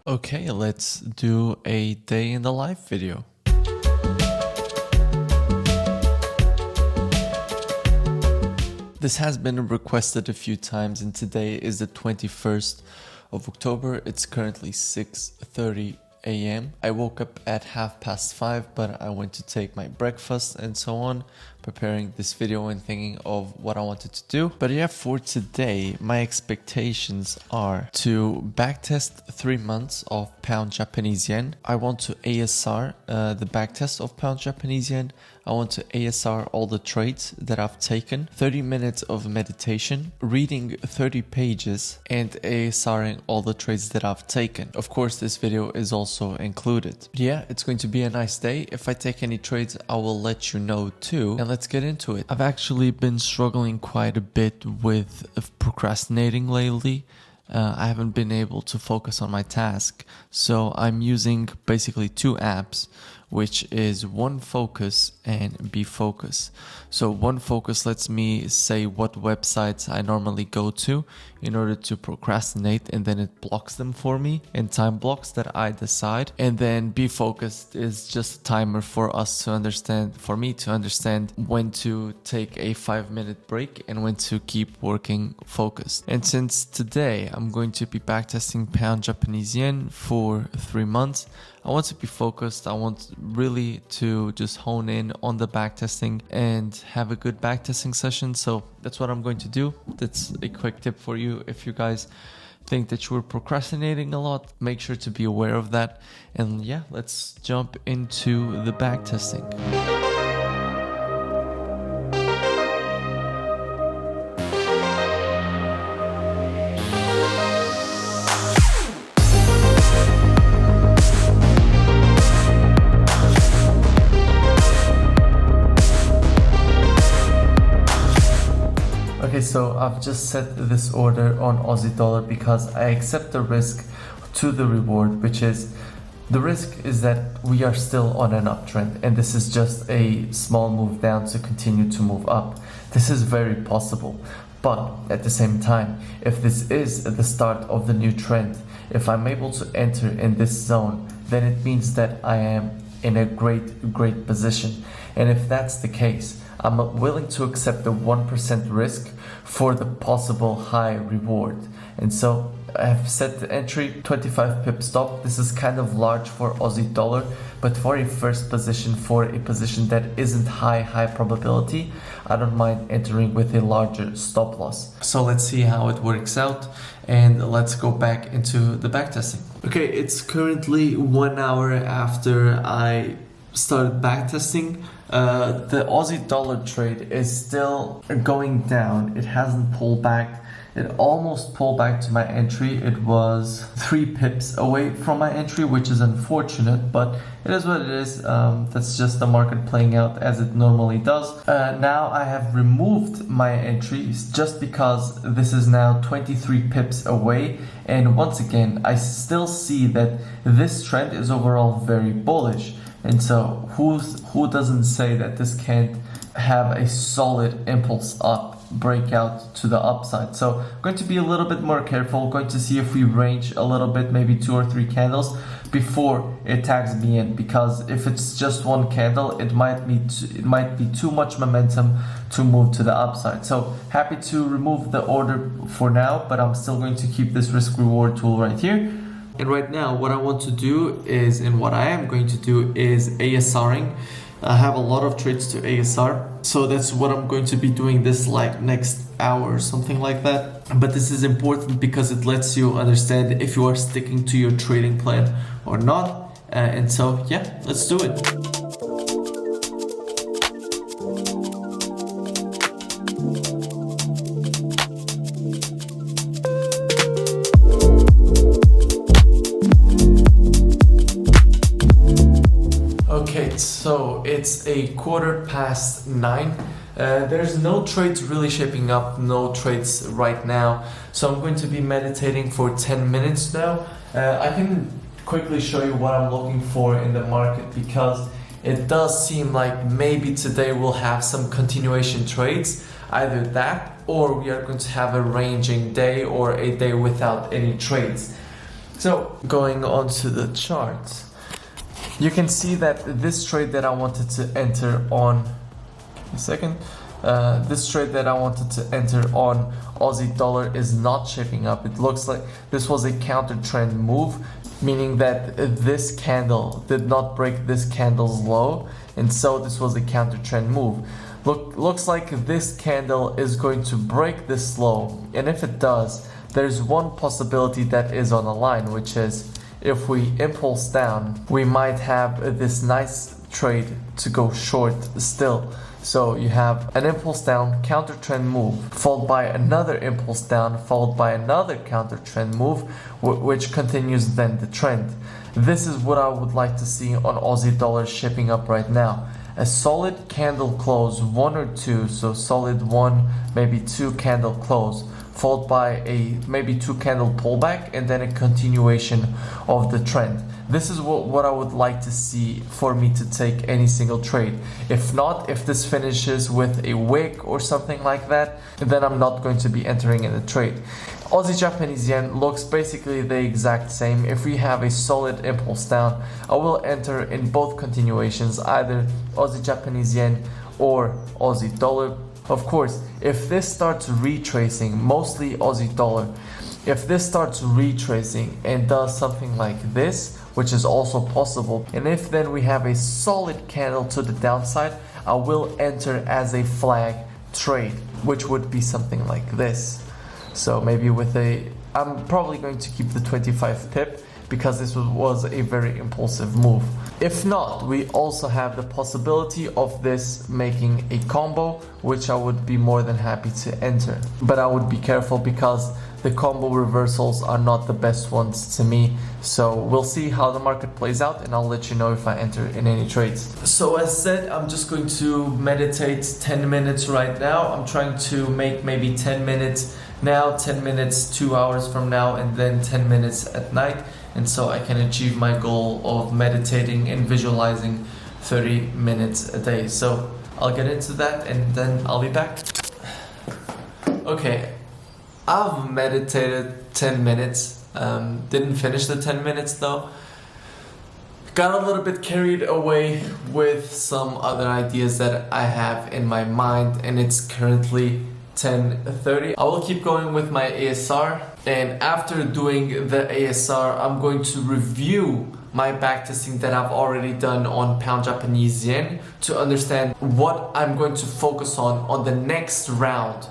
Okay, let's do a day in the life video. This has been requested a few times, and today is the 21st of October. It's currently 6:30 a.m. I woke up at 5:30, but I went to take my breakfast and so on, preparing this video and thinking of what I wanted to do. But yeah, for today, my expectations are to backtest 3 months of pound Japanese yen. I want to ASR the backtest of pound Japanese yen. I want to ASR all the trades that I've taken, 30 minutes of meditation, reading 30 pages, and ASRing all the trades that I've taken. Of course, this video is also included. Yeah, it's going to be a nice day. If I take any trades, I will let you know too. And let's get into it. I've actually been struggling quite a bit with procrastinating lately. I haven't been able to focus on my task. So I'm using basically two apps, which is OneFocus and BeFocus. So OneFocus lets me say what websites I normally go to in order to procrastinate, and then it blocks them for me in time blocks that I decide. And then BeFocus is just a timer for me to understand when to take a 5-minute break and when to keep working focused. And since today I'm going to be backtesting pound Japanese yen for 3 months, I want to be focused. I want really to just hone in on the backtesting and have a good backtesting session. So that's what I'm going to do. That's a quick tip for you. If you guys think that you're procrastinating a lot, make sure to be aware of that. And yeah, let's jump into the backtesting. Okay, so I've just set this order on Aussie dollar because I accept the risk to the reward, which is the risk is that we are still on an uptrend and this is just a small move down to continue to move up. This is very possible, but at the same time, if this is the start of the new trend, if I'm able to enter in this zone, then it means that I am in a great position. And if that's the case, I'm willing to accept the 1% risk for the possible high reward. And so I have set the entry 25 pip stop. This is kind of large for Aussie dollar, but for a first position, for a position that isn't high probability, I don't mind entering with a larger stop loss. So let's see how it works out, and let's go back into the backtesting. Okay, it's currently 1 hour after I started backtesting. The Aussie dollar trade is still going down. It hasn't pulled back. It almost pulled back to my entry. It was 3 pips away from my entry, which is unfortunate, but it is what it is. That's just the market playing out as it normally does. Now I have removed my entries just because this is now 23 pips away. And once again, I still see that this trend is overall very bullish. And so who doesn't say that this can't have a solid impulse up, breakout to the upside? So I'm going to be a little bit more careful, going to see if we range a little bit, maybe 2 or 3 candles before it tags me in, because if it's just one candle, it might be too much momentum to move to the upside. So happy to remove the order for now, but I'm still going to keep this risk reward tool right here. And right now, what I want to do is, and what I am going to do is ASRing. I have a lot of trades to ASR, so that's what I'm going to be doing this like next hour or something like that. But this is important because it lets you understand if you are sticking to your trading plan or not. And so, yeah, let's do it. Okay, so it's a 9:15. There's no trades really shaping up, no trades right now. So I'm going to be meditating for 10 minutes now. I can quickly show you what I'm looking for in the market, because it does seem like maybe today we'll have some continuation trades. Either that, or we are going to have a ranging day or a day without any trades. So going on to the chart, you can see that this trade that I wanted to enter on, this trade that I wanted to enter on Aussie dollar is not shaping up. It looks like this was a counter trend move, meaning that this candle did not break this candle's low, and so this was a counter trend move. Looks like this candle is going to break this low, and if it does, there's one possibility that is on the line, which is if we impulse down, we might have this nice trade to go short still. So you have an impulse down, counter trend move, followed by another impulse down, followed by another counter trend move, which continues then the trend. This is what I would like to see on Aussie dollar shaping up right now. A solid candle close, one or two, so solid one, maybe two candle close, followed by a maybe two candle pullback, and then a continuation of the trend. This is what I would like to see for me to take any single trade. If not, if this finishes with a wick or something like that, then I'm not going to be entering in the trade. Aussie Japanese yen looks basically the exact same. If we have a solid impulse down, I will enter in both continuations, either Aussie Japanese yen or Aussie dollar. Of course, if this starts retracing, mostly Aussie dollar, if this starts retracing and does something like this, which is also possible, and if then we have a solid candle to the downside, I will enter as a flag trade, which would be something like this. So maybe with I'm probably going to keep the 25 pip because this was a very impulsive move. If not, we also have the possibility of this making a combo, which I would be more than happy to enter. But I would be careful because the combo reversals are not the best ones to me. So we'll see how the market plays out, and I'll let you know if I enter in any trades. So as said, I'm just going to meditate 10 minutes right now. I'm trying to make maybe 10 minutes now, 10 minutes 2 hours from now, and then 10 minutes at night. And so I can achieve my goal of meditating and visualizing 30 minutes a day. So I'll get into that and then I'll be back. Okay, I've meditated 10 minutes. Didn't finish the 10 minutes though. Got a little bit carried away with some other ideas that I have in my mind, and it's currently 10:30. I will keep going with my ASR, and after doing the ASR, I'm going to review my backtesting that I've already done on pound Japanese yen to understand what I'm going to focus on the next round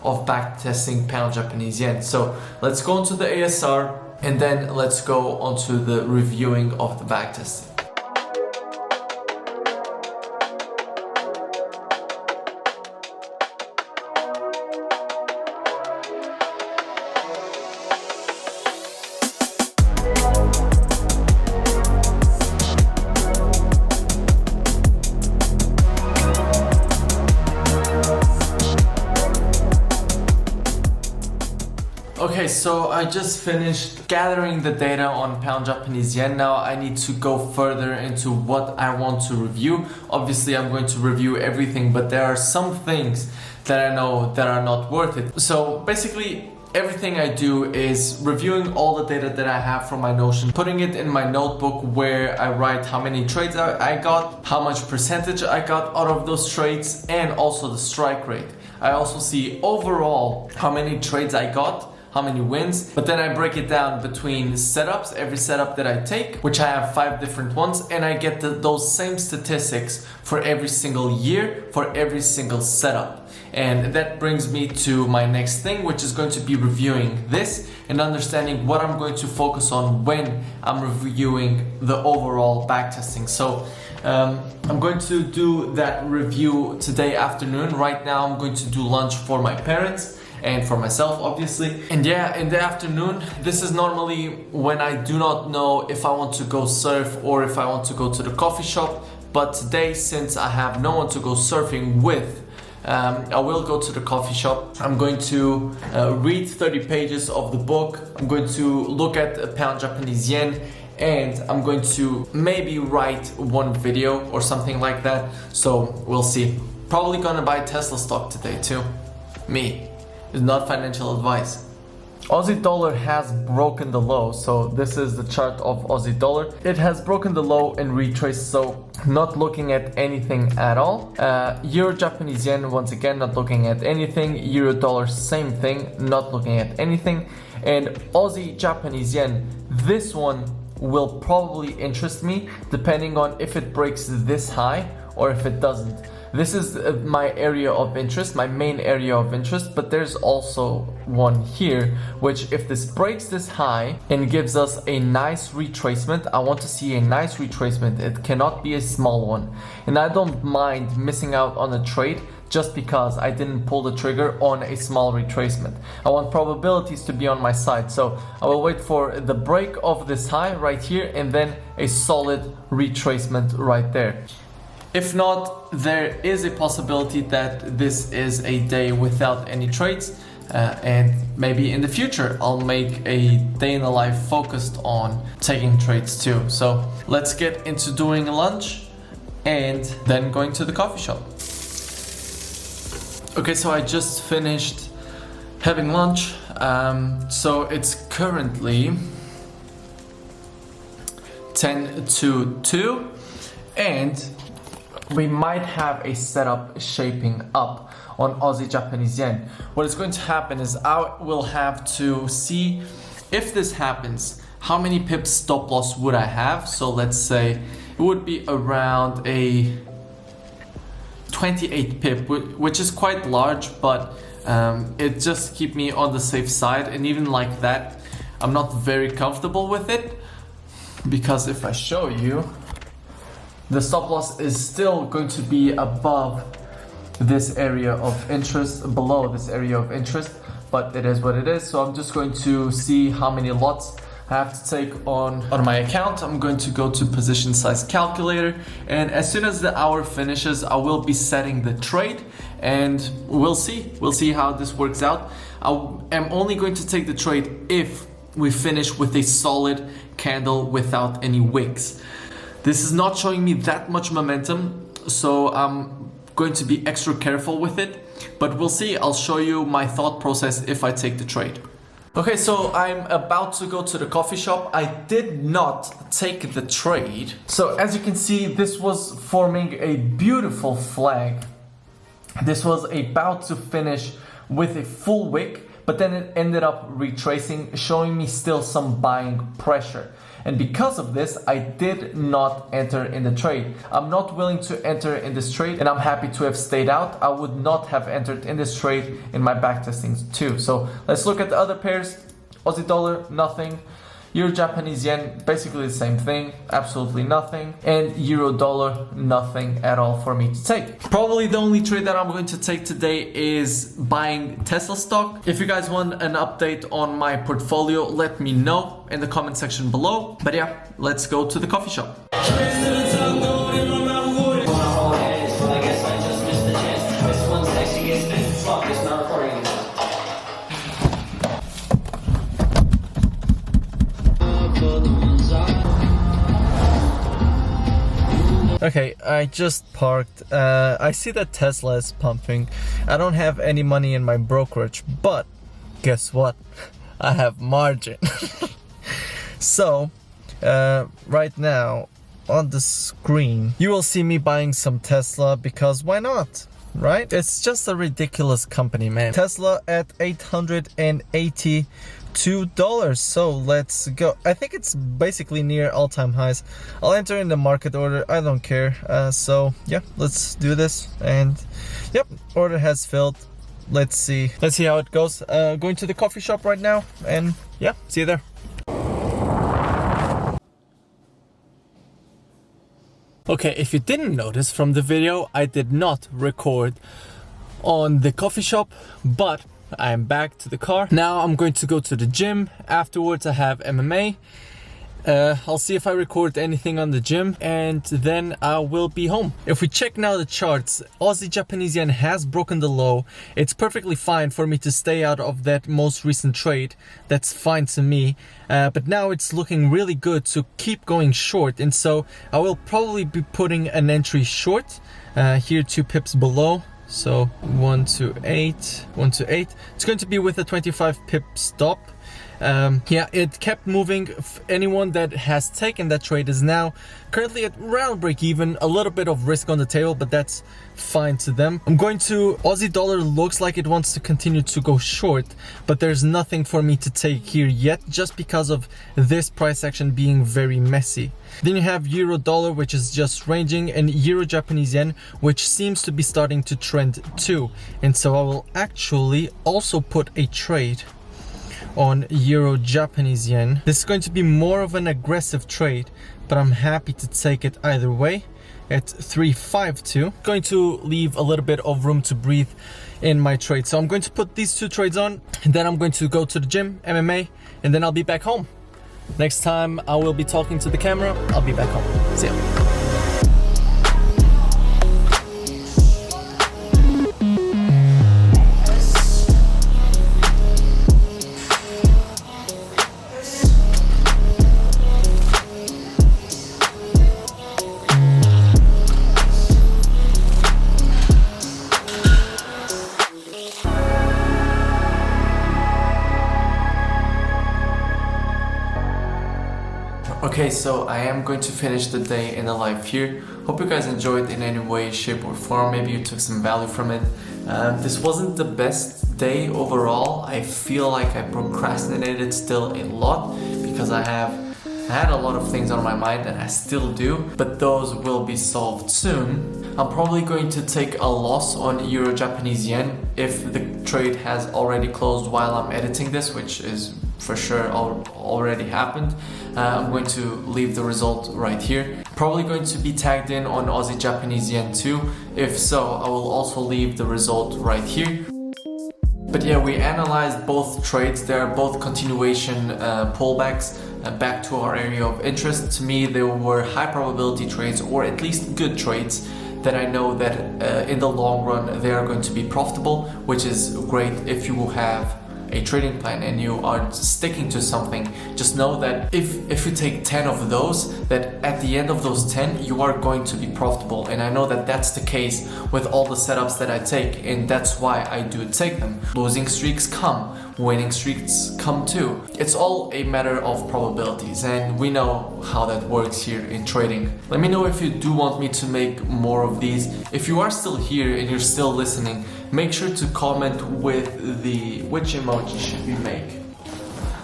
of backtesting pound Japanese yen. So let's go into the ASR and then let's go onto the reviewing of the backtesting. Okay, so I just finished gathering the data on pound Japanese yen. Now I need to go further into what I want to review. Obviously, I'm going to review everything, but there are some things that I know that are not worth it. So basically, everything I do is reviewing all the data that I have from my Notion, putting it in my notebook where I write how many trades I got, how much percentage I got out of those trades, and also the strike rate. I also see overall how many trades I got, how many wins, but then I break it down between setups, every setup that I take, which I have 5 different ones, and I get those same statistics for every single year, for every single setup. And that brings me to my next thing, which is going to be reviewing this and understanding what I'm going to focus on when I'm reviewing the overall backtesting. So I'm going to do that review today afternoon. Right now I'm going to do lunch for my parents and for myself, obviously. And yeah, in the afternoon, this is normally when I do not know if I want to go surf or if I want to go to the coffee shop. But today, since I have no one to go surfing with, I will go to the coffee shop. I'm going to read 30 pages of the book. I'm going to look at pound Japanese yen, and I'm going to maybe write one video or something like that. So we'll see. Probably gonna buy Tesla stock today too. Me. It's not financial advice. Aussie dollar has broken the low, so this is the chart of Aussie dollar. It has broken the low and retraced, so not looking at anything at all. Euro Japanese yen, once again, not looking at anything. Euro dollar, same thing, not looking at anything. And Aussie Japanese yen, this one will probably interest me depending on if it breaks this high or if it doesn't. This is my area of interest, my main area of interest, but there's also one here, which if this breaks this high and gives us a nice retracement, I want to see a nice retracement. It cannot be a small one. And I don't mind missing out on a trade just because I didn't pull the trigger on a small retracement. I want probabilities to be on my side. So I will wait for the break of this high right here and then a solid retracement right there. If not, there is a possibility that this is a day without any trades, and maybe in the future I'll make a day in the life focused on taking trades too. So let's get into doing lunch and then going to the coffee shop. Okay, so I just finished having lunch. So it's currently 10 to 2 and we might have a setup shaping up on Aussie Japanese yen. What is going to happen is I will have to see if this happens, how many pips stop loss would I have? So let's say it would be around a 28 pip, which is quite large, but it just keep me on the safe side. And even like that, I'm not very comfortable with it, because if I show you, the stop loss is still going to be above this area of interest, below this area of interest, but it is what it is. So I'm just going to see how many lots I have to take on my account. I'm going to go to position size calculator, and as soon as the hour finishes, I will be setting the trade, and we'll see how this works out. I am only going to take the trade if we finish with a solid candle without any wicks. This is not showing me that much momentum, so I'm going to be extra careful with it, but we'll see. I'll show you my thought process if I take the trade. Okay, so I'm about to go to the coffee shop. I did not take the trade. So as you can see, this was forming a beautiful flag. This was about to finish with a full wick, but then it ended up retracing, showing me still some buying pressure. And because of this, I did not enter in the trade. I'm not willing to enter in this trade, and I'm happy to have stayed out. I would not have entered in this trade in my backtestings too. So let's look at the other pairs. Aussie dollar, nothing. Euro Japanese yen, basically the same thing, absolutely nothing. And Euro dollar, nothing at all for me to take. Probably the only trade that I'm going to take today is buying Tesla stock. If you guys want an update on my portfolio, let me know in the comment section below. But yeah, let's go to the coffee shop. Okay, I just parked. I see that Tesla is pumping. I don't have any money in my brokerage, but guess what? I have margin. So, right now on the screen, you will see me buying some Tesla because why not? Right? It's just a ridiculous company, man. Tesla at $882. So let's go. I think it's basically near all-time highs. I'll enter in the market order. I don't care. So yeah, let's do this. And yep, order has filled. Let's see how it goes. Going to the coffee shop right now, and yeah, see you there. Okay, if you didn't notice from the video, I did not record on the coffee shop, but I am back to the car. Now I'm going to go to the gym. Afterwards I have MMA. I'll see if I record anything on the gym, and then I will be home. If we check now the charts, Aussie Japanese yen has broken the low. It's perfectly fine for me to stay out of that most recent trade. That's fine to me. But now it's looking really good to keep going short, and so I will probably be putting an entry short here 2 pips below. So 1 to 8, 1 to 8. It's going to be with a 25 pip stop. Yeah, it kept moving. Anyone that has taken that trade is now currently at round break even. A little bit of risk on the table, but that's fine to them. I'm going to Aussie dollar. Looks like it wants to continue to go short, but there's nothing for me to take here yet, just because of this price action being very messy. Then you have euro dollar, which is just ranging, and euro Japanese yen, which seems to be starting to trend too. And so I will actually also put a trade on euro Japanese yen. This is going to be more of an aggressive trade, but I'm happy to take it either way at 352. Going to leave a little bit of room to breathe in my trade. So I'm going to put these two trades on, and then I'm going to go to the gym, MMA, and then I'll be back home. Next time I will be talking to the camera, I'll be back home. See ya. Okay, so I am going to finish the day in the live here. Hope you guys enjoyed in any way, shape or form. Maybe you took some value from it. This wasn't the best day overall. I feel like I procrastinated still a lot because I had a lot of things on my mind, and I still do, but those will be solved soon. I'm probably going to take a loss on euro Japanese yen if the trade has already closed while I'm editing this, which is for sure already happened. I'm going to leave the result right here. Probably going to be tagged in on Aussie Japanese yen too. If so, I will also leave the result right here. But yeah, we analyzed both trades. They are both continuation pullbacks back to our area of interest. To me, they were high probability trades, or at least good trades that I know that in the long run they are going to be profitable, which is great if you have a trading plan and you are sticking to something. Just know that if you take 10 of those, that at the end of those 10 you are going to be profitable, and I know that that's the case with all the setups that I take, and that's why I do take them. Losing streaks come, winning streaks come too. It's all a matter of probabilities, and we know how that works here in trading. Let me know if you do want me to make more of these. If you are still here and you're still listening, make sure to comment with which emoji should we make?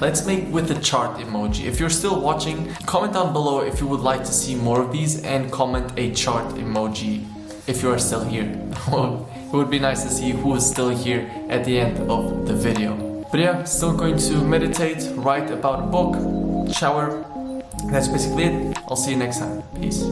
Let's make with the chart emoji. If you're still watching, comment down below if you would like to see more of these, and comment a chart emoji if you are still here. It would be nice to see who is still here at the end of the video. But yeah, still going to meditate, write about a book, shower. That's basically it. I'll see you next time. Peace.